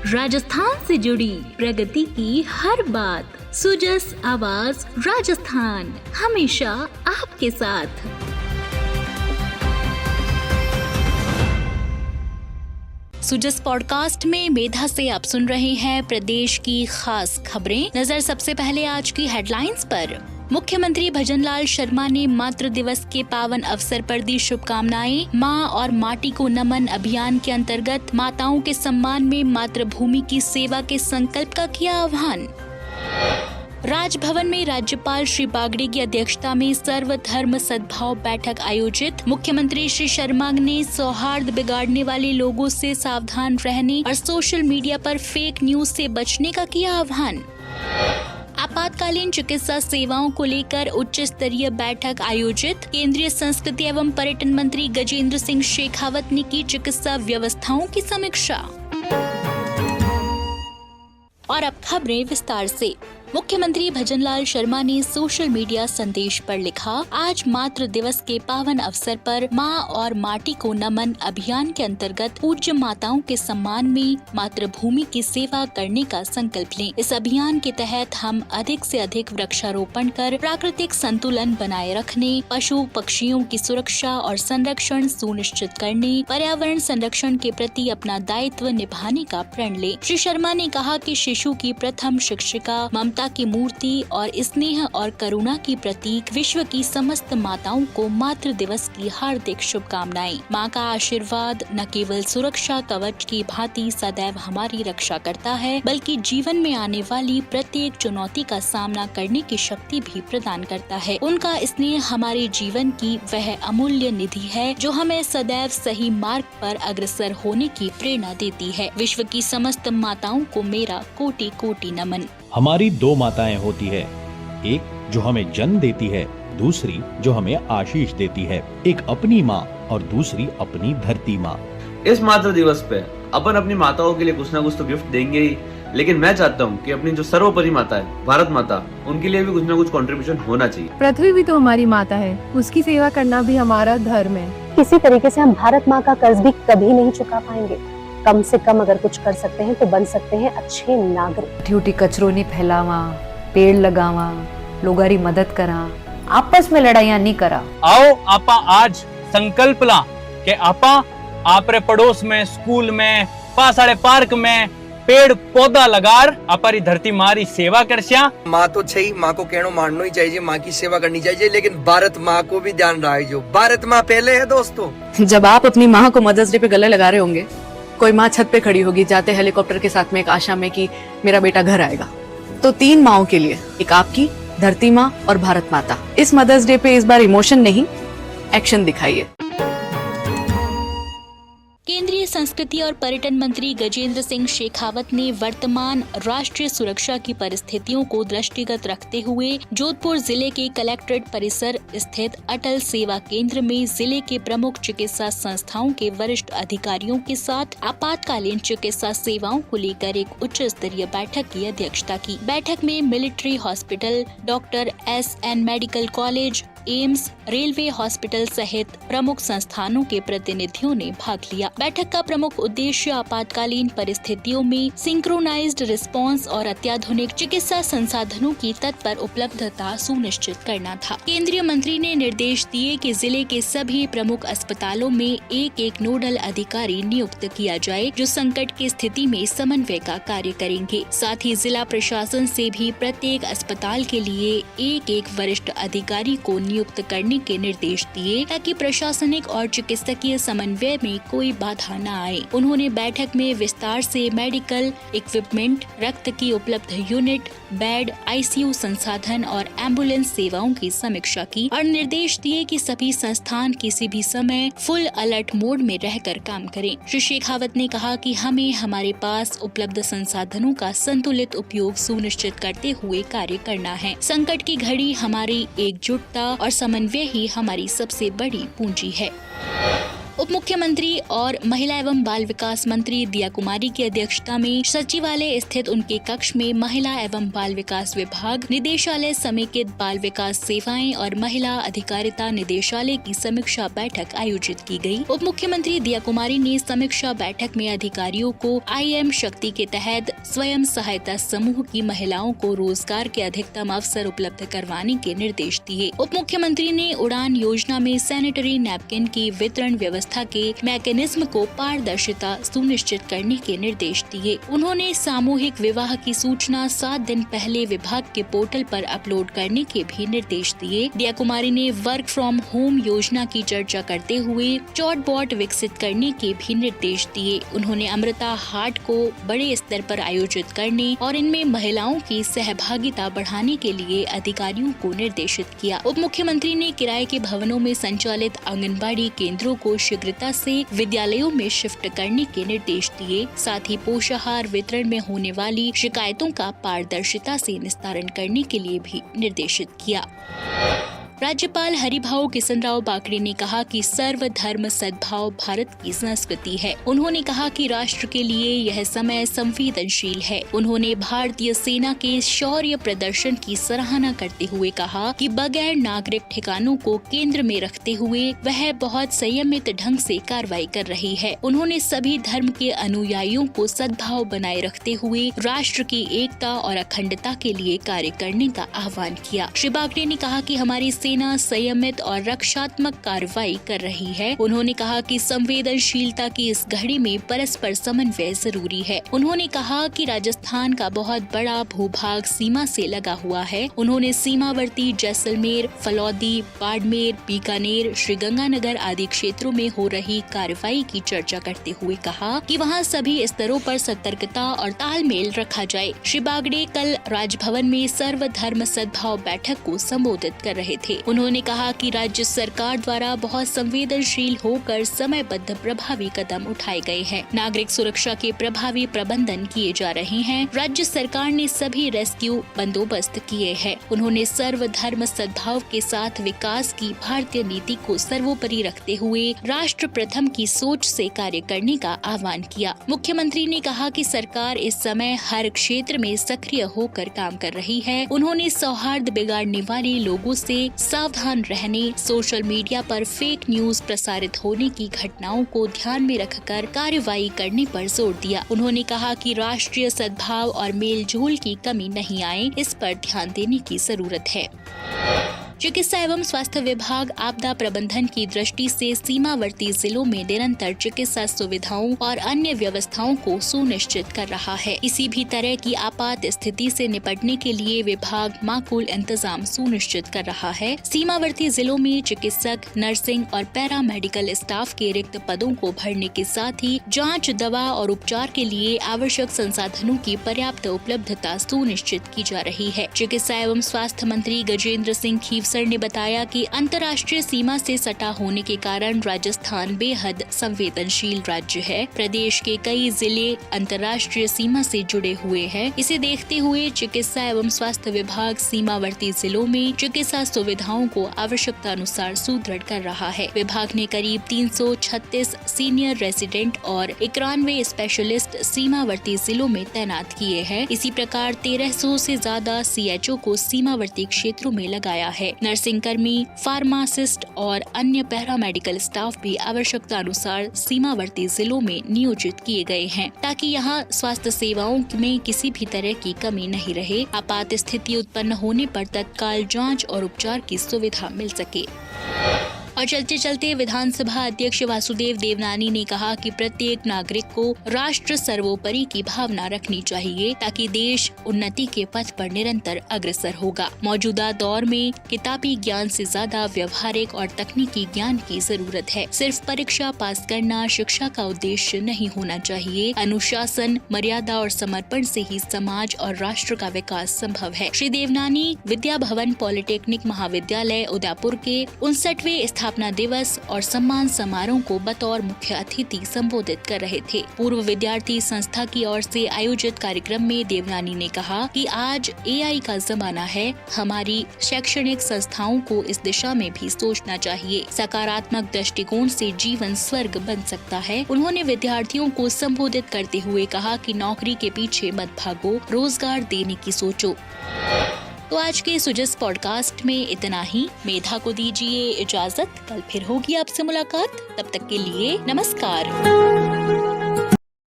राजस्थान से जुड़ी प्रगति की हर बात। सुजस आवाज राजस्थान, हमेशा आपके साथ। सुजस पॉडकास्ट में मेधा से आप सुन रहे हैं प्रदेश की खास खबरें। नजर सबसे पहले आज की हेडलाइंस पर। मुख्यमंत्री भजनलाल शर्मा ने मातृ दिवस के पावन अवसर पर दी शुभकामनाएं। मां और माटी को नमन अभियान के अंतर्गत माताओं के सम्मान में मातृभूमि की सेवा के संकल्प का किया आह्वान। राजभवन में राज्यपाल श्री बागड़ी की अध्यक्षता में सर्वधर्म सद्भाव बैठक आयोजित। मुख्यमंत्री श्री शर्मा ने सौहार्द बिगाड़ने वाले लोगों से सावधान रहने और सोशल मीडिया पर फेक न्यूज से बचने का किया आह्वान। आपातकालीन चिकित्सा सेवाओं को लेकर उच्च स्तरीय बैठक आयोजित। केंद्रीय संस्कृति एवं पर्यटन मंत्री गजेंद्र सिंह शेखावत ने की चिकित्सा व्यवस्थाओं की समीक्षा। और अब खबरें विस्तार से। मुख्यमंत्री भजनलाल शर्मा ने सोशल मीडिया संदेश पर लिखा, आज मातृ दिवस के पावन अवसर पर मां और माटी को नमन अभियान के अंतर्गत पूज्य माताओं के सम्मान में मातृभूमि की सेवा करने का संकल्प लें। इस अभियान के तहत हम अधिक से अधिक वृक्षारोपण कर प्राकृतिक संतुलन बनाए रखने, पशु पक्षियों की सुरक्षा और संरक्षण सुनिश्चित करने, पर्यावरण संरक्षण के प्रति अपना दायित्व निभाने का प्रण लें। श्री शर्मा ने कहा कि शिशु की प्रथम शिक्षिका, ममता की मूर्ति और स्नेह और करुणा की प्रतीक विश्व की समस्त माताओं को मातृ दिवस की हार्दिक शुभकामनाएं। माँ का आशीर्वाद न केवल सुरक्षा कवच की भांति सदैव हमारी रक्षा करता है, बल्कि जीवन में आने वाली प्रत्येक चुनौती का सामना करने की शक्ति भी प्रदान करता है। उनका स्नेह हमारे जीवन की वह अमूल्य निधि है जो हमें सदैव सही मार्ग पर अग्रसर होने की प्रेरणा देती है। विश्व की समस्त माताओं को मेरा कोटि कोटि नमन। हमारी दो माताएं होती है, एक जो हमें जन्म देती है, दूसरी जो हमें आशीष देती है। एक अपनी माँ और दूसरी अपनी धरती माँ। इस मातृ दिवस पे अपन अपनी माताओं के लिए कुछ ना कुछ तो गिफ्ट देंगे ही, लेकिन मैं चाहता हूँ कि अपनी जो सर्वोपरि माता है, भारत माता, उनके लिए भी कुछ ना कुछ कंट्रीब्यूशन होना चाहिए। पृथ्वी भी तो हमारी माता है, उसकी सेवा करना भी हमारा धर्म है। किसी तरीके से हम भारत माँ का कर्ज भी कभी नहीं चुका पाएंगे। कम से कम अगर कुछ कर सकते हैं तो बन सकते हैं अच्छे नागरिक। ठूठी कचरो नहीं फैलावा, पेड़ लगावा, लोगों की मदद करा, आपस में लड़ाइयां नहीं करा। आओ आपा आज संकल्प ला कि आपा आपरे पड़ोस में, स्कूल में, पासाड़े पार्क में पेड़ पौधा लगार अपारी धरती मारी सेवा करस्या। माँ तो चाहिए, माँ को कहना मानना ही चाहिए, माँ की सेवा करनी चाहिए, लेकिन भारत माँ को भी ध्यान रखिए। भारत माँ पहले है दोस्तों। जब आप अपनी माँ को मदर्स डे पे गले लगा रहे होंगे, कोई माँ छत पे खड़ी होगी जाते हेलीकॉप्टर के साथ में एक आशा में कि मेरा बेटा घर आएगा, तो 3 माँओं के लिए, एक आपकी, धरती माँ और भारत माता। इस मदर्स डे पे इस बार इमोशन नहीं, एक्शन दिखाइए। केंद्रीय संस्कृति और पर्यटन मंत्री गजेंद्र सिंह शेखावत ने वर्तमान राष्ट्रीय सुरक्षा की परिस्थितियों को दृष्टिगत रखते हुए जोधपुर जिले के कलेक्ट्रेट परिसर स्थित अटल सेवा केंद्र में जिले के प्रमुख चिकित्सा संस्थाओं के वरिष्ठ अधिकारियों के साथ आपातकालीन चिकित्सा सेवाओं को लेकर एक उच्च स्तरीय बैठक की अध्यक्षता की। बैठक में military hospital, doctor SN medical college, AIIMS, railway hospital सहित प्रमुख संस्थानों के प्रतिनिधियों ने भाग लिया। बैठक का प्रमुख उद्देश्य आपातकालीन परिस्थितियों में सिंक्रोनाइज्ड रिस्पांस और अत्याधुनिक चिकित्सा संसाधनों की तत्पर उपलब्धता सुनिश्चित करना था। केंद्रीय मंत्री ने निर्देश दिए कि जिले के सभी प्रमुख अस्पतालों में एक नोडल अधिकारी नियुक्त किया जाए जो संकट की स्थिति में समन्वय का कार्य करेंगे। साथ ही जिला प्रशासन से भी प्रत्येक अस्पताल के लिए एक वरिष्ठ अधिकारी को नियुक्त करने के निर्देश दिए ताकि प्रशासनिक और चिकित्सकीय समन्वय में कोई बाधा न आए। उन्होंने बैठक में विस्तार से मेडिकल इक्विपमेंट, रक्त की उपलब्ध यूनिट, बेड, ICU संसाधन और एम्बुलेंस सेवाओं की समीक्षा की और निर्देश दिए कि सभी संस्थान किसी भी समय फुल अलर्ट मोड में रहकर काम करें। श्री शेखावत ने कहा कि हमें हमारे पास उपलब्ध संसाधनों का संतुलित उपयोग सुनिश्चित करते हुए कार्य करना है। संकट की घड़ी हमारी एकजुटता और समन्वय ही हमारी सबसे बड़ी पूंजी है। उप मुख्यमंत्री और महिला एवं बाल विकास मंत्री दिया कुमारी की अध्यक्षता में सचिवालय स्थित उनके कक्ष में महिला एवं बाल विकास विभाग, निदेशालय समेकित बाल विकास सेवाएं और महिला अधिकारिता निदेशालय की समीक्षा बैठक आयोजित की गई। उप मुख्यमंत्री दिया कुमारी ने समीक्षा बैठक में अधिकारियों को IM शक्ति के तहत स्वयं सहायता समूह की महिलाओं को रोजगार के अधिकतम अवसर उपलब्ध करवाने के निर्देश दिए। उप मुख्यमंत्री ने उड़ान योजना में सैनिटरी नैपकिन की वितरण व्यवस्था के मैकेनिज्म को पारदर्शिता सुनिश्चित करने के निर्देश दिए। उन्होंने सामूहिक विवाह की सूचना 7 दिन पहले विभाग के पोर्टल पर अपलोड करने के भी निर्देश दिए। दिया कुमारी ने वर्क फ्रॉम होम योजना की चर्चा करते हुए चैटबॉट विकसित करने के भी निर्देश दिए। उन्होंने अमृता हाट को बड़े स्तर पर आयोजित करने और इनमें महिलाओं की सहभागिता बढ़ाने के लिए अधिकारियों को निर्देशित किया। उप मुख्यमंत्री ने किराए के भवनों में संचालित आंगनबाड़ी केंद्रों को शीघ्रता से विद्यालयों में शिफ्ट करने के निर्देश दिए। साथ ही पोषाहार वितरण में होने वाली शिकायतों का पारदर्शिता से निस्तारण करने के लिए भी निर्देशित किया। राज्यपाल हरिभाऊ किशनराव बाकरे ने कहा कि सर्वधर्म सद्भाव भारत की संस्कृति है। उन्होंने कहा कि राष्ट्र के लिए यह समय संवेदनशील है। उन्होंने भारतीय सेना के शौर्य प्रदर्शन की सराहना करते हुए कहा कि बगैर नागरिक ठिकानों को केंद्र में रखते हुए वह बहुत संयमित ढंग से कार्रवाई कर रही है। उन्होंने सभी धर्म के अनुयायियों को सद्भाव बनाए रखते हुए राष्ट्र की एकता और अखंडता के लिए कार्य करने का आह्वान किया। श्री बाकरे ने कहा कि हमारी सेना संयमित और रक्षात्मक कार्रवाई कर रही है। उन्होंने कहा कि संवेदनशीलता की इस घड़ी में परस्पर समन्वय जरूरी है। उन्होंने कहा कि राजस्थान का बहुत बड़ा भूभाग सीमा से लगा हुआ है। उन्होंने सीमावर्ती जैसलमेर, फलौदी, बाड़मेर, बीकानेर, श्रीगंगानगर आदि क्षेत्रों में हो रही कार्रवाई की चर्चा करते हुए कहा कि वहां सभी स्तरों पर सतर्कता और तालमेल रखा जाए। श्री बागड़े कल राजभवन में सर्वधर्म सद्भाव बैठक को संबोधित कर रहे थे। उन्होंने कहा कि राज्य सरकार द्वारा बहुत संवेदनशील होकर समयबद्ध प्रभावी कदम उठाए गए हैं। नागरिक सुरक्षा के प्रभावी प्रबंधन किए जा रहे हैं। राज्य सरकार ने सभी रेस्क्यू बंदोबस्त किए हैं। उन्होंने सर्वधर्म सद्भाव के साथ विकास की भारतीय नीति को सर्वोपरि रखते हुए राष्ट्र प्रथम की सोच से कार्य करने का आह्वान किया। मुख्यमंत्री ने कहा कि सरकार इस समय हर क्षेत्र में सक्रिय होकर काम कर रही है। उन्होंने सौहार्द बिगाड़ने वाले लोगों से सावधान रहने, सोशल मीडिया पर फेक न्यूज प्रसारित होने की घटनाओं को ध्यान में रखकर कार्रवाई करने पर जोर दिया। उन्होंने कहा कि राष्ट्रीय सद्भाव और मेलजोल की कमी नहीं आए, इस पर ध्यान देने की जरूरत है। चिकित्सा एवं स्वास्थ्य विभाग आपदा प्रबंधन की दृष्टि से सीमावर्ती जिलों में निरंतर चिकित्सा सुविधाओं और अन्य व्यवस्थाओं को सुनिश्चित कर रहा है। किसी भी तरह की आपात स्थिति से निपटने के लिए विभाग माकूल इंतजाम सुनिश्चित कर रहा है। सीमावर्ती जिलों में चिकित्सक, नर्सिंग और पैरा मेडिकल स्टाफ के रिक्त पदों को भरने के साथ ही जाँच, दवा और उपचार के लिए आवश्यक संसाधनों की पर्याप्त उपलब्धता सुनिश्चित की जा रही है। चिकित्सा एवं स्वास्थ्य मंत्री गजेंद्र सिंह खीवसर ने बताया कि अंतर्राष्ट्रीय सीमा से सटा होने के कारण राजस्थान बेहद संवेदनशील राज्य है। प्रदेश के कई जिले अंतर्राष्ट्रीय सीमा से जुड़े हुए हैं। इसे देखते हुए चिकित्सा एवं स्वास्थ्य विभाग सीमावर्ती जिलों में चिकित्सा सुविधाओं को आवश्यकता अनुसार सुदृढ़ कर रहा है। विभाग ने करीब 336 सीनियर रेजिडेंट और 91 स्पेशलिस्ट सीमावर्ती जिलों में तैनात किए हैं। इसी प्रकार 1300 से ज्यादा CHO को सीमावर्ती क्षेत्रों में लगाया है। नर्सिंग कर्मी, फार्मासिस्ट और अन्य पैरामेडिकल स्टाफ भी आवश्यकता अनुसार सीमावर्ती जिलों में नियोजित किए गए हैं, ताकि यहां स्वास्थ्य सेवाओं में किसी भी तरह की कमी नहीं रहे। आपात स्थिति उत्पन्न होने पर तत्काल जांच और उपचार की सुविधा मिल सके। और चलते चलते विधानसभा अध्यक्ष वासुदेव देवनानी ने कहा कि प्रत्येक नागरिक को राष्ट्र सर्वोपरि की भावना रखनी चाहिए, ताकि देश उन्नति के पथ पर निरंतर अग्रसर होगा। मौजूदा दौर में किताबी ज्ञान से ज्यादा व्यवहारिक और तकनीकी ज्ञान की जरूरत है। सिर्फ परीक्षा पास करना शिक्षा का उद्देश्य नहीं होना चाहिए। अनुशासन, मर्यादा और समर्पण से ही समाज और राष्ट्र का विकास संभव है। श्री देवनानी विद्या भवन पॉलिटेक्निक महाविद्यालय उदयपुर के 59वें स्थापना दिवस और सम्मान समारोह को बतौर मुख्य अतिथि संबोधित कर रहे थे। पूर्व विद्यार्थी संस्था की ओर से आयोजित कार्यक्रम में देवयानी ने कहा कि आज AI का जमाना है, हमारी शैक्षणिक संस्थाओं को इस दिशा में भी सोचना चाहिए। सकारात्मक दृष्टिकोण से जीवन स्वर्ग बन सकता है। उन्होंने विद्यार्थियों को संबोधित करते हुए कहा कि नौकरी के पीछे मत भागो, रोजगार देने की सोचो। तो आज के सुजस पॉडकास्ट में इतना ही। मेधा को दीजिए इजाजत, कल फिर होगी आपसे मुलाकात। तब तक के लिए नमस्कार।